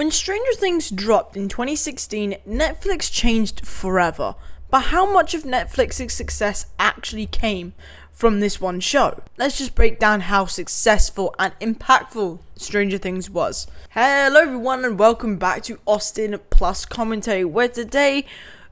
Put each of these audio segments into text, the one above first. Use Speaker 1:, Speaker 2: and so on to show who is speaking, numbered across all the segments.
Speaker 1: When Stranger Things dropped in 2016, Netflix changed forever. But how much of Netflix's success actually came from this one show? Let's just break down how successful and impactful Stranger Things was. Hello everyone and welcome back to AustinPlus commentary, where today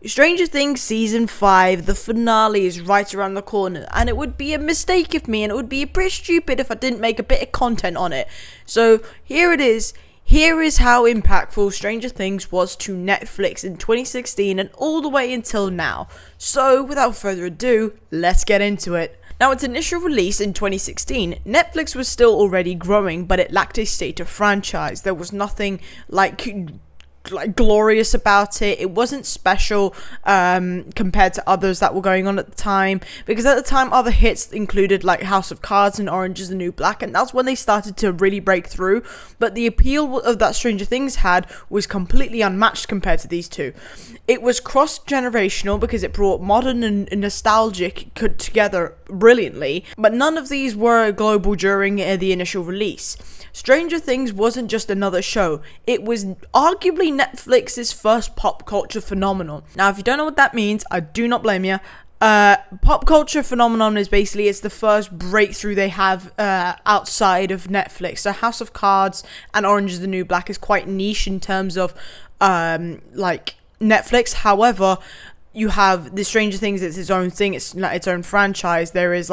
Speaker 1: Stranger Things Season 5, the finale, is right around the corner, and it would be a mistake of me and it would be pretty stupid if I didn't make a bit of content on it. So here it is. Here is how impactful Stranger Things was to Netflix in 2016 and all the way until now. So without further ado, let's get into it. Now, its initial release in 2016, Netflix was still already growing, but it lacked a state of franchise. There was nothing like glorious about it. It wasn't special compared to others that were going on at the time, because at the time other hits included like House of Cards and Orange is the New Black, and that's when they started to really break through. But the appeal of that Stranger Things had was completely unmatched compared to these two. It was cross-generational because it brought modern and nostalgic together brilliantly, but none of these were global during the initial release. Stranger Things wasn't just another show, it was arguably Netflix's first pop culture phenomenon. Now, if you don't know what that means, I do not blame you. Pop culture phenomenon is basically, it's the first breakthrough they have outside of Netflix. So House of Cards and Orange is the New Black is quite niche in terms of like Netflix. However, you have the Stranger Things, it's its own thing, it's like its own franchise. There's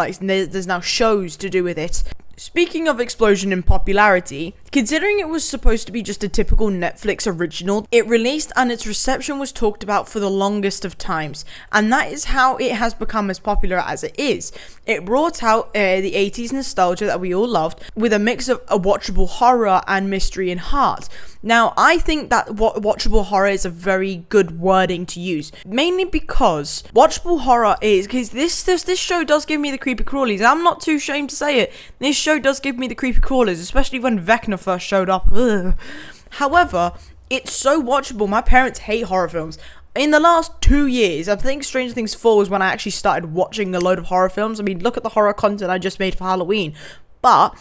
Speaker 1: now shows to do with it. Speaking of explosion in popularity, considering it was supposed to be just a typical Netflix original, it released and its reception was talked about for the longest of times, and that is how it has become as popular as it is. It brought out the 80s nostalgia that we all loved, with a mix of a watchable horror and mystery and heart. Now, I think that watchable horror is a very good wording to use, mainly because watchable horror is, because this show does give me the creepy crawlies. I'm not too ashamed to say it. This show does give me the creepy crawlers, especially when Vecna first showed up. Ugh. However, it's so watchable. My parents hate horror films. In the last 2 years, I think Stranger Things 4 was when I actually started watching a load of horror films. I mean, look at the horror content I just made for Halloween. But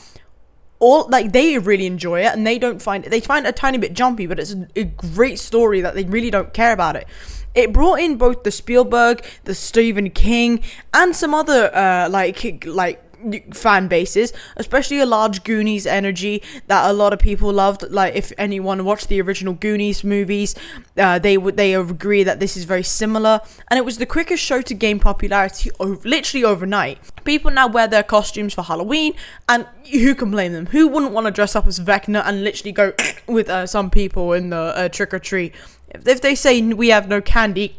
Speaker 1: they really enjoy it, and they find it a tiny bit jumpy, but it's a great story that they really don't care about it. It brought in both the Spielberg, the Stephen King, and some other like fan bases, especially a large Goonies energy that a lot of people loved. Like, if anyone watched the original Goonies movies, they agree that this is very similar, and it was the quickest show to gain popularity literally overnight. People now wear their costumes for Halloween, and who can blame them? Who wouldn't want to dress up as Vecna and literally go with some people in the trick-or-treat? If they say we have no candy.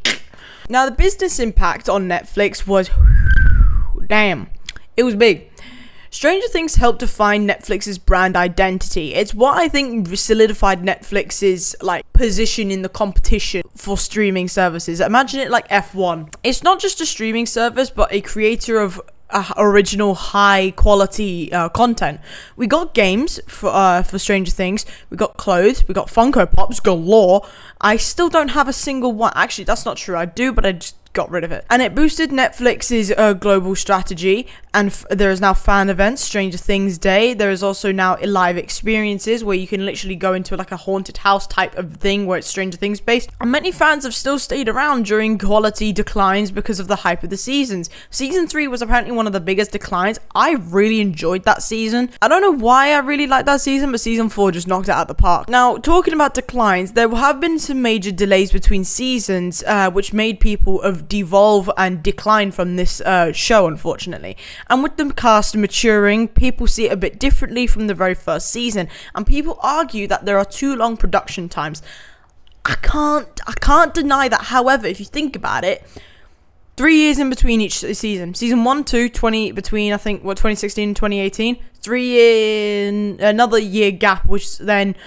Speaker 1: Now, the business impact on Netflix was damn. It was big. Stranger Things helped define Netflix's brand identity. It's what I think solidified Netflix's position in the competition for streaming services. Imagine it like F1. It's not just a streaming service, but a creator of original high quality content. We got games for Stranger Things. We got clothes. We got Funko Pops galore. I still don't have a single one. Actually, that's not true. I do, but I just got rid of it. And it boosted Netflix's global strategy, and there is now fan events, Stranger Things Day. There is also now live experiences where you can literally go into like a haunted house type of thing where it's Stranger Things based. And many fans have still stayed around during quality declines because of the hype of the seasons. Season 3 was apparently one of the biggest declines. I really enjoyed that season. I don't know why I really liked that season, but season 4 just knocked it out of the park. Now, talking about declines, there have been some major delays between seasons, which made people devolve and decline from this show, unfortunately. And with the cast maturing, people see it a bit differently from the very first season, and people argue that there are too long production times. I can't deny that. However, if you think about it, 3 years in between each season. Season 1, 2, 20, between, I think, 2016 and 2018. 3 year, another year gap, which then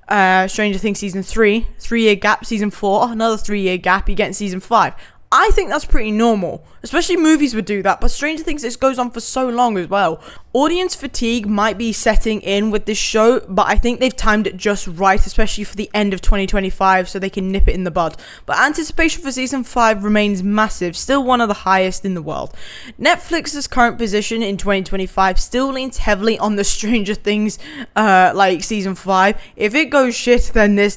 Speaker 1: Stranger Things Season 3, 3 year gap. Season 4, another 3 year gap. You get in Season 5. I think that's pretty normal, especially movies would do that, but Stranger Things, this goes on for so long as well. Audience fatigue might be setting in with this show, but I think they've timed it just right, especially for the end of 2025, so they can nip it in the bud. But anticipation for season 5 remains massive, still one of the highest in the world. Netflix's current position in 2025 still leans heavily on the Stranger Things, like season 5. If it goes shit, then this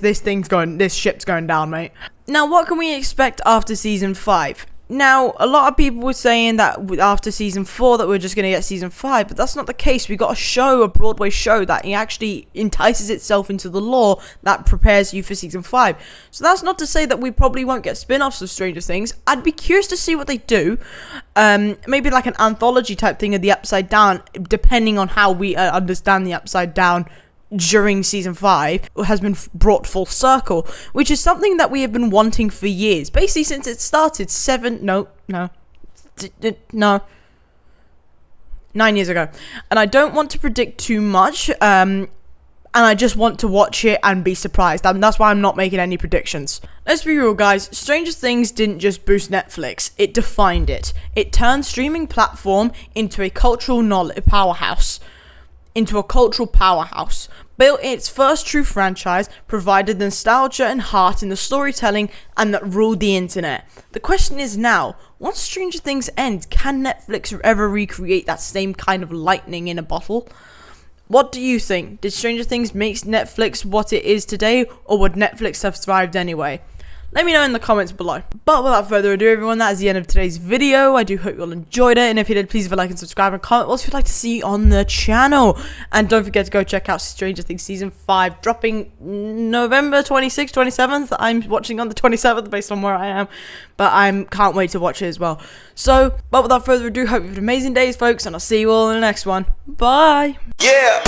Speaker 1: ship's going down, mate. Now, what can we expect after season 5? Now, a lot of people were saying that after season 4 that we're just going to get season 5, but that's not the case. We got a Broadway show that actually entices itself into the lore that prepares you for season 5. So that's not to say that we probably won't get spin-offs of Stranger Things. I'd be curious to see what they do. Maybe like an anthology type thing of the Upside Down, depending on how we understand the Upside Down during season 5 has been brought full circle, which is something that we have been wanting for years, basically since it started 9 years ago. And I don't want to predict too much, and I just want to watch it and be surprised, and that's why I'm not making any predictions. Let's be real, guys. Stranger Things didn't just boost Netflix, it defined it. It turned streaming platform into a cultural powerhouse. Built its first true franchise, provided the nostalgia and heart in the storytelling, and that ruled the internet. The question is now, once Stranger Things ends, can Netflix ever recreate that same kind of lightning in a bottle? What do you think? Did Stranger Things make Netflix what it is today, or would Netflix have thrived anyway? Let me know in the comments below. But without further ado, everyone, that is the end of today's video. I do hope you all enjoyed it, and if you did, please leave a like and subscribe and comment what else you'd like to see on the channel. And don't forget to go check out Stranger Things Season 5, dropping November 26th, 27th. I'm watching on the 27th based on where I am, but I can't wait to watch it as well. So, but without further ado, hope you have an amazing days, folks, and I'll see you all in the next one. Bye!
Speaker 2: Yeah!